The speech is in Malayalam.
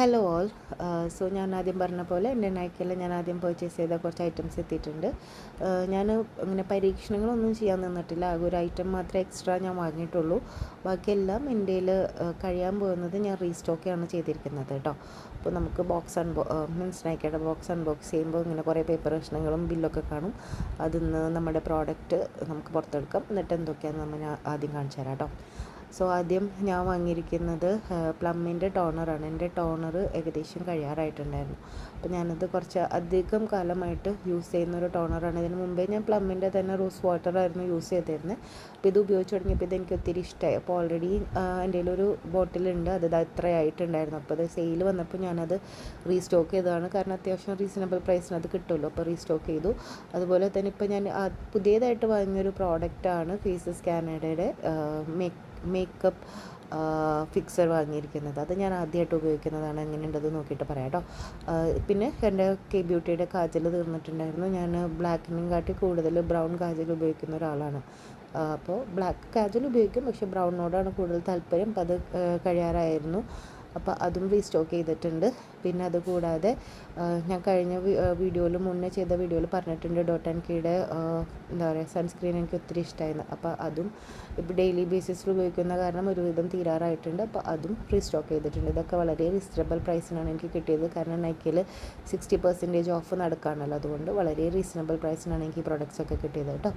Hello all. സോ ഞാൻ ആദ്യം പറഞ്ഞ പോലെ എൻ്റെ നൈക്കിൽ ഞാൻ ആദ്യം പർച്ചേസ് ചെയ്ത കുറച്ച് ഐറ്റംസ് എത്തിയിട്ടുണ്ട്. ഞാൻ ഇങ്ങനെ പരീക്ഷണങ്ങളൊന്നും ചെയ്യാൻ നിന്നിട്ടില്ല. ആകെ ഒരു ഐറ്റം മാത്രമേ എക്സ്ട്രാ ഞാൻ വാങ്ങിയിട്ടുള്ളൂ. ബാക്കിയെല്ലാം ഇന്ത്യയിൽ കഴിയാൻ പോകുന്നത് ഞാൻ റീസ്റ്റോക്കാണ് ചെയ്തിരിക്കുന്നത് കേട്ടോ. അപ്പോൾ നമുക്ക് മീൻസ് നൈക്കയുടെ ബോക്സ് അൺബോക്സ് ചെയ്യുമ്പോൾ ഇങ്ങനെ കുറേ പേപ്പർ കഷ്ണങ്ങളും ബില്ലൊക്കെ കാണും. അതിൽ നിന്ന് നമ്മുടെ പ്രോഡക്റ്റ് നമുക്ക് പുറത്തെടുക്കാം. എന്നിട്ട് എന്തൊക്കെയാണെന്ന് നമ്മൾ ആദ്യം കാണിച്ചു തരാം കേട്ടോ. സോ ആദ്യം ഞാൻ വാങ്ങിയിരിക്കുന്നത് പ്ലമ്മിൻ്റെ ടോണറാണ്. എൻ്റെ ടോണർ ഏകദേശം കഴിയാറായിട്ടുണ്ടായിരുന്നു. അപ്പോൾ ഞാനത് കുറച്ച് അധികം കാലമായിട്ട് യൂസ് ചെയ്യുന്നൊരു ടോണറാണ്. ഇതിന് മുമ്പേ ഞാൻ പ്ലമ്മിൻ്റെ തന്നെ റോസ് വാട്ടറായിരുന്നു യൂസ് ചെയ്തിരുന്നത്. അപ്പോൾ ഇത് ഉപയോഗിച്ച് തുടങ്ങിയപ്പോൾ ഇതെനിക്ക് ഒത്തിരി ഇഷ്ടമായി. അപ്പോൾ ഓൾറെഡി എൻ്റെ കയ്യിലൊരു ബോട്ടിലുണ്ട്, അത് ആയിട്ടുണ്ടായിരുന്നു. അപ്പോൾ അത് സെയിൽ വന്നപ്പോൾ ഞാനത് റീസ്റ്റോക്ക് ചെയ്തതാണ്. കാരണം അത്യാവശ്യം റീസണബിൾ പ്രൈസിന് അത് കിട്ടുമല്ലോ, അപ്പോൾ റീസ്റ്റോക്ക് ചെയ്തു. അതുപോലെ തന്നെ ഇപ്പോൾ ഞാൻ പുതിയതായിട്ട് വാങ്ങിയൊരു പ്രോഡക്റ്റാണ് ഫേസസ് കാനഡയുടെ മേക്കപ്പ് ഫിക്സർ വാങ്ങിയിരിക്കുന്നത്. അത് ഞാൻ ആദ്യമായിട്ട് ഉപയോഗിക്കുന്നതാണ്. എങ്ങനെയുണ്ടത് നോക്കിയിട്ട് പറയാം കേട്ടോ. പിന്നെ എൻ്റെ കെ ബ്യൂട്ടിയുടെ കാജൽ തീർന്നിട്ടുണ്ടായിരുന്നു. ഞാൻ ബ്ലാക്കിനും കാട്ടി കൂടുതൽ ബ്രൗൺ കാജൽ ഉപയോഗിക്കുന്ന ഒരാളാണ്. അപ്പോൾ ബ്ലാക്ക് കാജൽ ഉപയോഗിക്കും, പക്ഷേ ബ്രൗണിനോടാണ് കൂടുതൽ താല്പര്യം. അപ്പോൾ അത് കഴിയാറായിരുന്നു. അപ്പോൾ അതും റീസ്റ്റോക്ക് ചെയ്തിട്ടുണ്ട്. പിന്നെ അതുകൂടാതെ ഞാൻ കഴിഞ്ഞ വീഡിയോയിൽ മുന്നേ ചെയ്ത വീഡിയോയിൽ പറഞ്ഞിട്ടുണ്ട് ഡോട്ട് ആൻഡ് കീയുടെ എന്താ പറയുക സൺസ്ക്രീൻ എനിക്ക് ഒത്തിരി ഇഷ്ടമായിരുന്നു. അപ്പോൾ അതും ഇപ്പോൾ ഡെയിലി ബേസിസിൽ ഉപയോഗിക്കുന്ന കാരണം ഒരുവിധം തീരാറായിട്ടുണ്ട്. അപ്പോൾ അതും റീസ്റ്റോക്ക് ചെയ്തിട്ടുണ്ട്. ഇതൊക്കെ വളരെ റീസണബിൾ പ്രൈസിനാണ് എനിക്ക് കിട്ടിയത്. കാരണം നൈക്കിയിൽ 60% ഓഫ് നടക്കുകയാണല്ലോ, അതുകൊണ്ട് വളരെ റീസണബിൾ പ്രൈസിനാണ് എനിക്ക് ഈ പ്രോഡക്റ്റ്സ് ഒക്കെ കിട്ടിയത് കേട്ടോ.